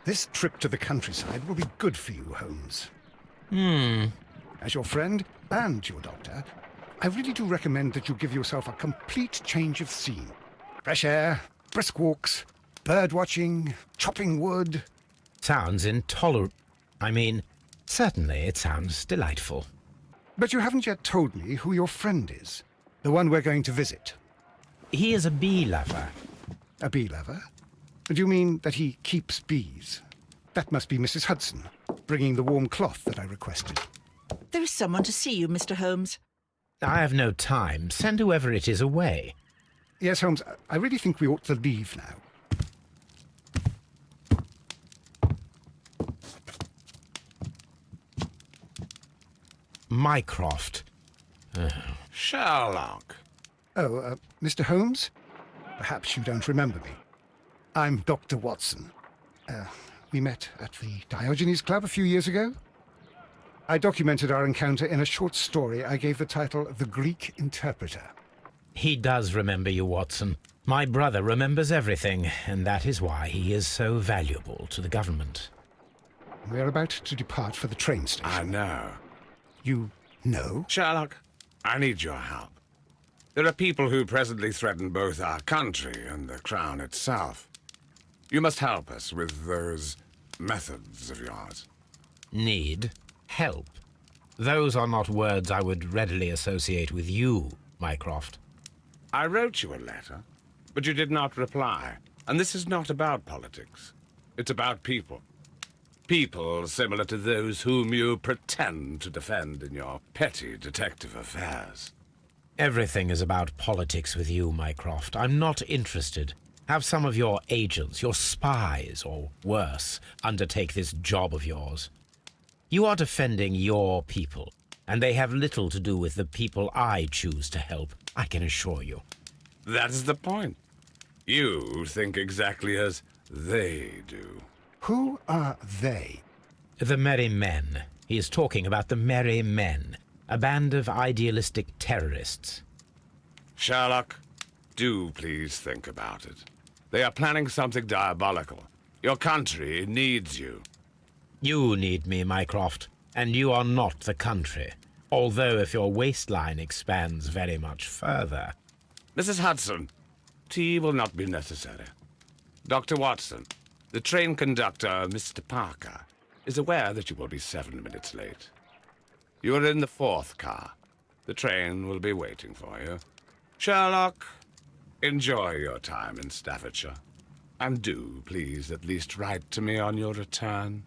This trip to the countryside will be good for you, Holmes. As your friend and your doctor, I really do recommend that you give yourself a complete change of scene. Fresh air, brisk walks, bird watching, chopping wood. Sounds intolerable. I mean, certainly it sounds delightful. But you haven't yet told me who your friend is, the one we're going to visit. He is a bee lover. A bee lover? Do you mean that he keeps bees? That must be Mrs. Hudson, bringing the warm cloth that I requested. There is someone to see you, Mr. Holmes. I have no time. Send whoever it is away. Yes, Holmes, I really think we ought to leave now. Mycroft. Sherlock. Oh, Mr. Holmes? Perhaps you don't remember me. I'm Dr. Watson. We met at the Diogenes Club a few years ago. I documented our encounter in a short story I gave the title The Greek Interpreter. He does remember you, Watson. My brother remembers everything, and that is why he is so valuable to the government. We're about to depart for the train station. I know. You know? Sherlock, I need your help. There are people who presently threaten both our country and the Crown itself. You must help us with those methods of yours. Need help. Those are not words I would readily associate with you, Mycroft. I wrote you a letter, but you did not reply. And this is not about politics. It's about people. People similar to those whom you pretend to defend in your petty detective affairs. Everything is about politics with you, Mycroft. I'm not interested. Have some of your agents, your spies, or worse, undertake this job of yours. You are defending your people, and they have little to do with the people I choose to help, I can assure you. That is the point. You think exactly as they do. Who are they? The Merry Men. He is talking about the Merry Men, a band of idealistic terrorists. Sherlock, do please think about it. They are planning something diabolical. Your country needs you. You need me, Mycroft, and you are not the country. Although if your waistline expands very much further. Mrs. Hudson, tea will not be necessary. Dr. Watson, the train conductor, Mr. Parker, is aware that you will be 7 minutes late. You are in the 4th car. The train will be waiting for you. Sherlock, enjoy your time in Staffordshire. And do, please, at least write to me on your return.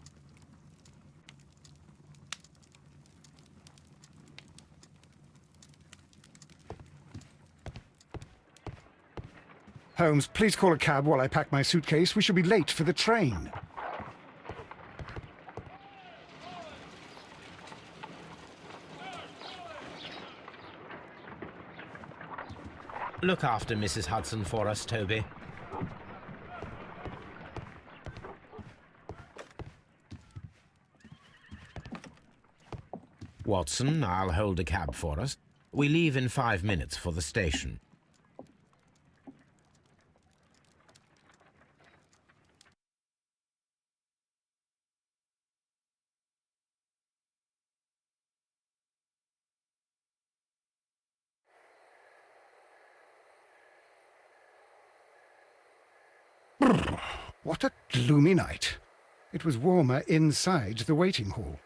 Holmes, please call a cab while I pack my suitcase. We shall be late for the train. Look after Mrs. Hudson for us, Toby. Watson, I'll hold a cab for us. We leave in 5 minutes for the station. What a gloomy night. It was warmer inside the waiting hall.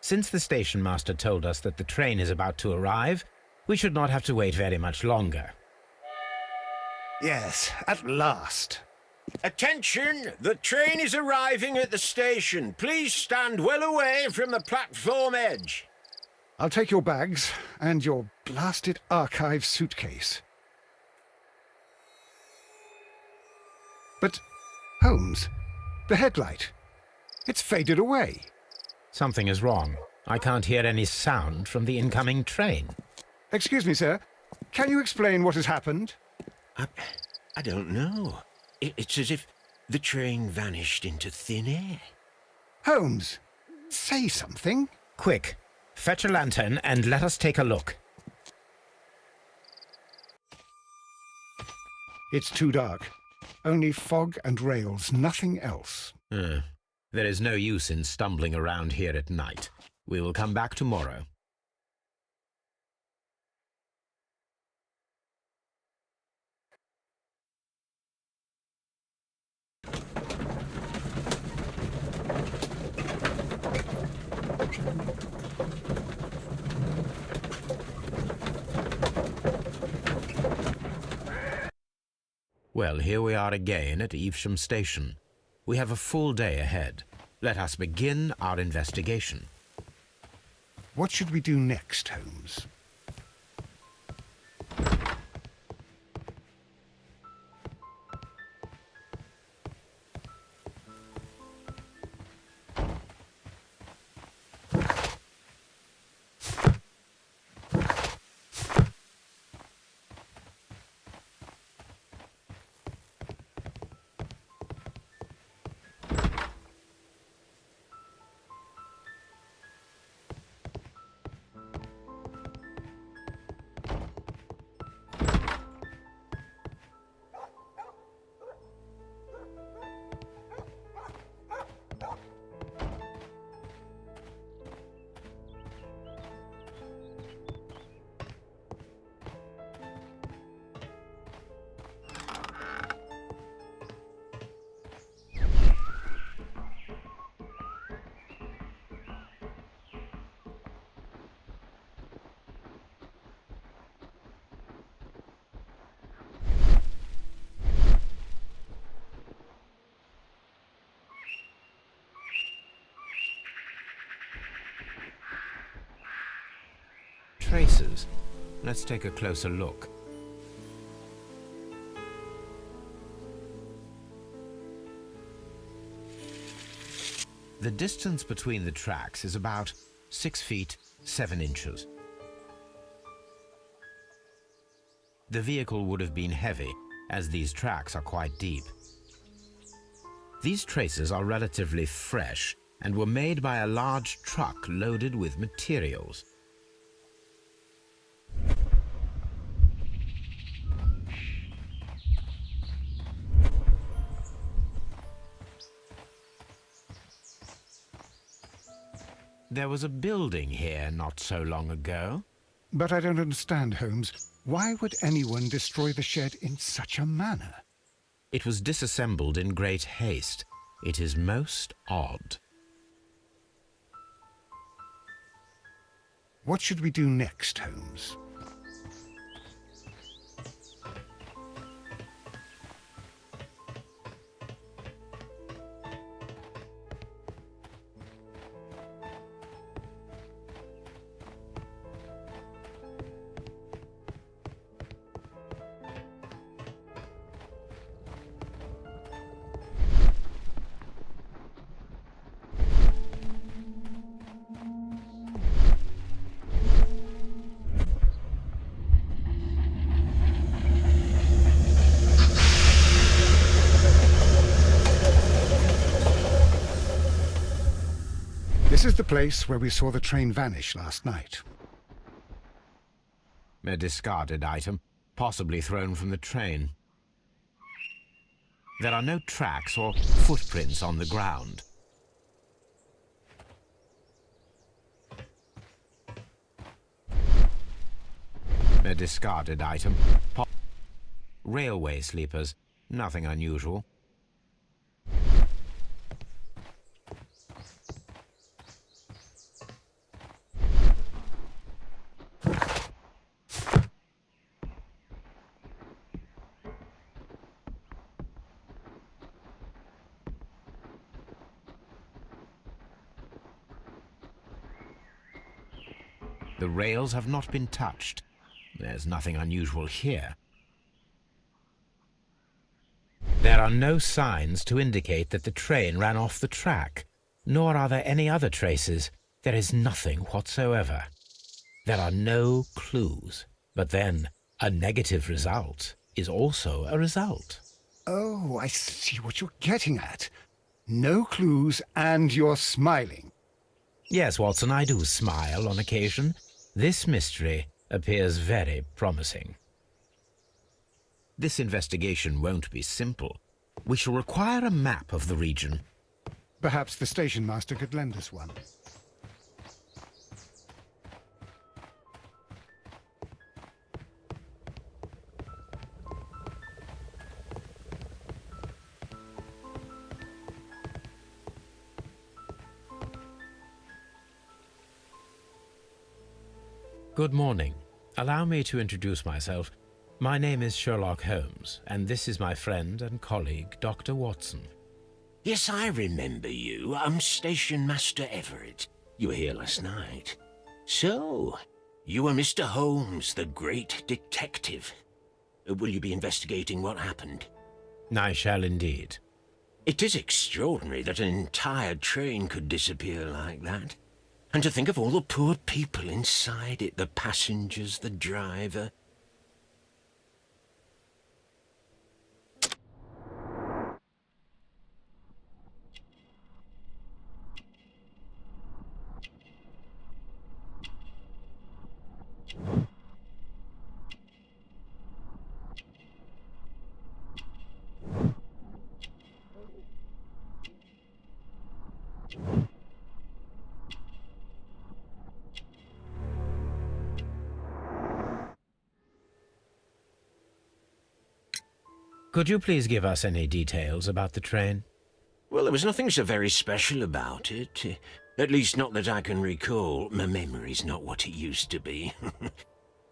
Since the station master told us that the train is about to arrive, we should not have to wait very much longer. Yes, at last. Attention! The train is arriving at the station. Please stand well away from the platform edge. I'll take your bags and your blasted archive suitcase. But, Holmes, the headlight. It's faded away. Something is wrong. I can't hear any sound from the incoming train. Excuse me, sir. Can you explain what has happened? I don't know. It's as if the train vanished into thin air. Holmes, say something. Quick, fetch a lantern and let us take a look. It's too dark. Only fog and rails, nothing else. There is no use in stumbling around here at night. We will come back tomorrow. Well, here we are again at Evesham Station. We have a full day ahead. Let us begin our investigation. What should we do next, Holmes? Traces. Let's take a closer look. The distance between the tracks is about 6 feet 7 inches. The vehicle would have been heavy, as these tracks are quite deep. These traces are relatively fresh and were made by a large truck loaded with materials. There was a building here not so long ago. But I don't understand, Holmes. Why would anyone destroy the shed in such a manner? It was disassembled in great haste. It is most odd. What should we do next, Holmes? This is the place where we saw the train vanish last night. A discarded item, possibly thrown from the train. There are no tracks or footprints on the ground. A discarded item. Railway sleepers, nothing unusual. The rails have not been touched. There's nothing unusual here. There are no signs to indicate that the train ran off the track, nor are there any other traces. There is nothing whatsoever. There are no clues. But then, a negative result is also a result. Oh, I see what you're getting at. No clues, and you're smiling. Yes, Watson, I do smile on occasion. This mystery appears very promising. This investigation won't be simple. We shall require a map of the region. Perhaps the station master could lend us one. Good morning. Allow me to introduce myself. My name is Sherlock Holmes, and this is my friend and colleague, Dr. Watson. Yes, I remember you. I'm Station Master Everett. You were here last night. So, you are Mr. Holmes, the great detective. Will you be investigating what happened? I shall indeed. It is extraordinary that an entire train could disappear like that. And to think of all the poor people inside it, the passengers, the driver. Could you please give us any details about the train? Well, there was nothing so very special about it. At least not that I can recall. My memory's not what it used to be.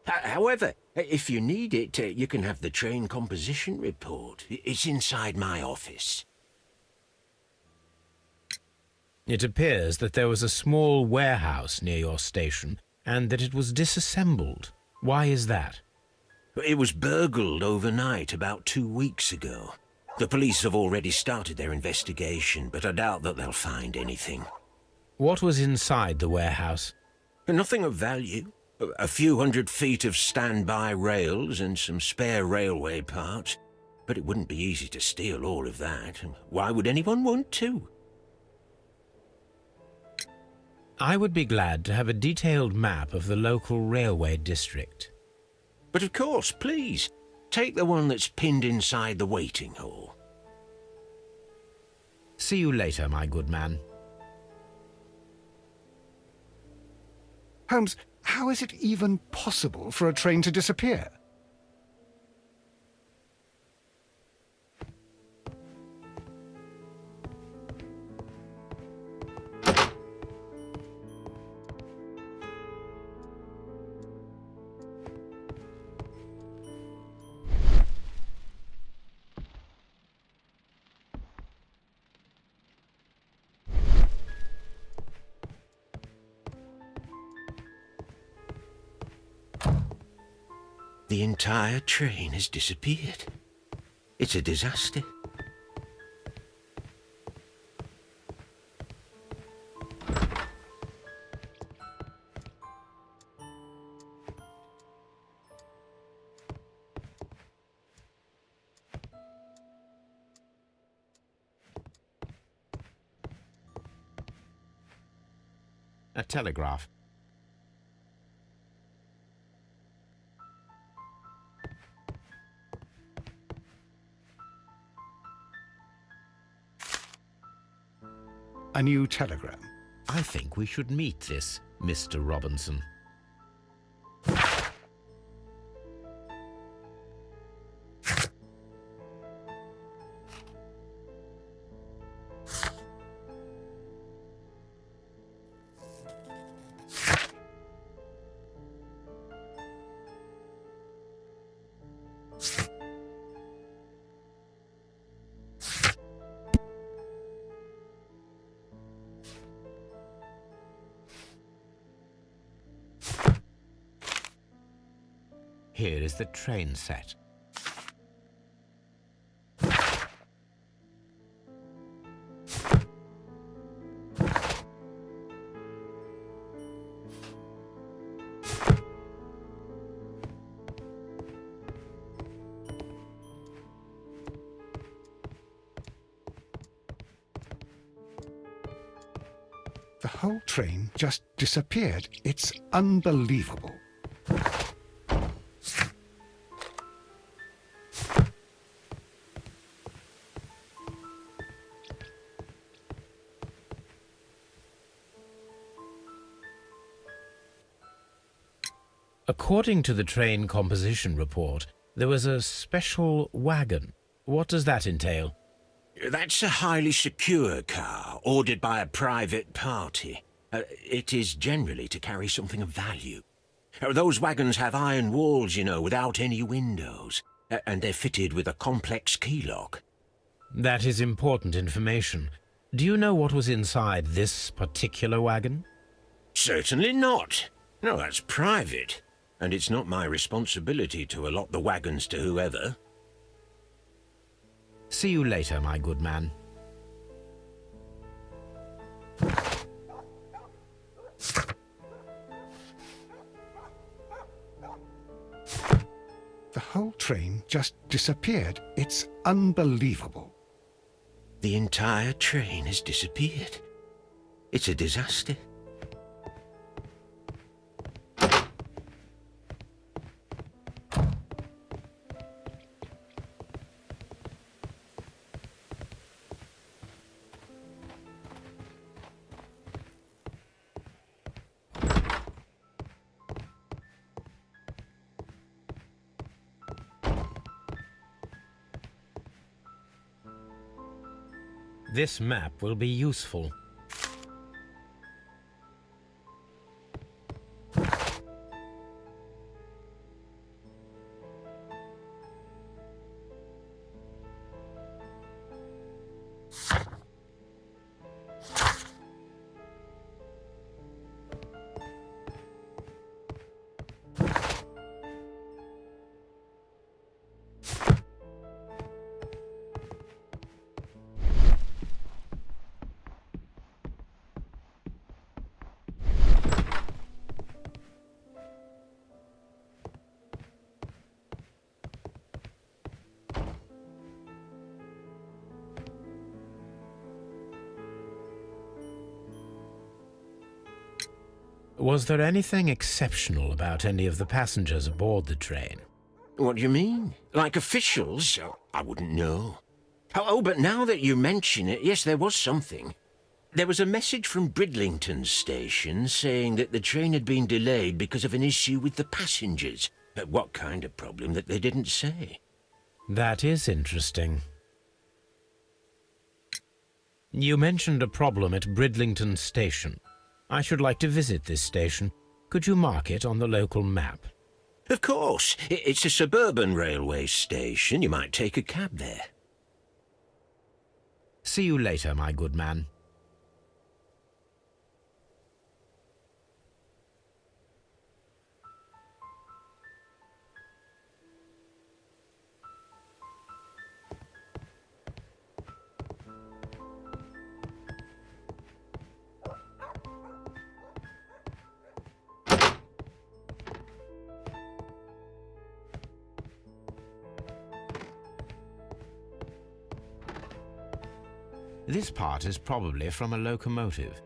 However, if you need it, you can have the train composition report. It's inside my office. It appears that there was a small warehouse near your station and that it was disassembled. Why is that? It was burgled overnight about 2 weeks ago. The police have already started their investigation, but I doubt that they'll find anything. What was inside the warehouse? Nothing of value. A few 100 feet of standby rails and some spare railway parts. But it wouldn't be easy to steal all of that. Why would anyone want to? I would be glad to have a detailed map of the local railway district. But of course, please, take the one that's pinned inside the waiting hall. See you later, my good man. Holmes, how is it even possible for a train to disappear? The entire train has disappeared. It's a disaster. A telegraph. A new telegram. I think we should meet this Mr. Robinson. Here is the train set. The whole train just disappeared. It's unbelievable. According to the train composition report, there was a special wagon. What does that entail? That's a highly secure car, ordered by a private party. It is generally to carry something of value. Those wagons have iron walls, you know, without any windows. And they're fitted with a complex key lock. That is important information. Do you know what was inside this particular wagon? Certainly not. No, that's private. And it's not my responsibility to allot the wagons to whoever. See you later, my good man. The whole train just disappeared. It's unbelievable. The entire train has disappeared. It's a disaster. This map will be useful. Was there anything exceptional about any of the passengers aboard the train? What do you mean? Like officials? I wouldn't know. Oh, but now that you mention it, yes, there was something. There was a message from Bridlington station saying that the train had been delayed because of an issue with the passengers. What kind of problem that they didn't say? That is interesting. You mentioned a problem at Bridlington station. I should like to visit this station. Could you mark it on the local map? Of course. It's a suburban railway station. You might take a cab there. See you later, my good man. This part is probably from a locomotive.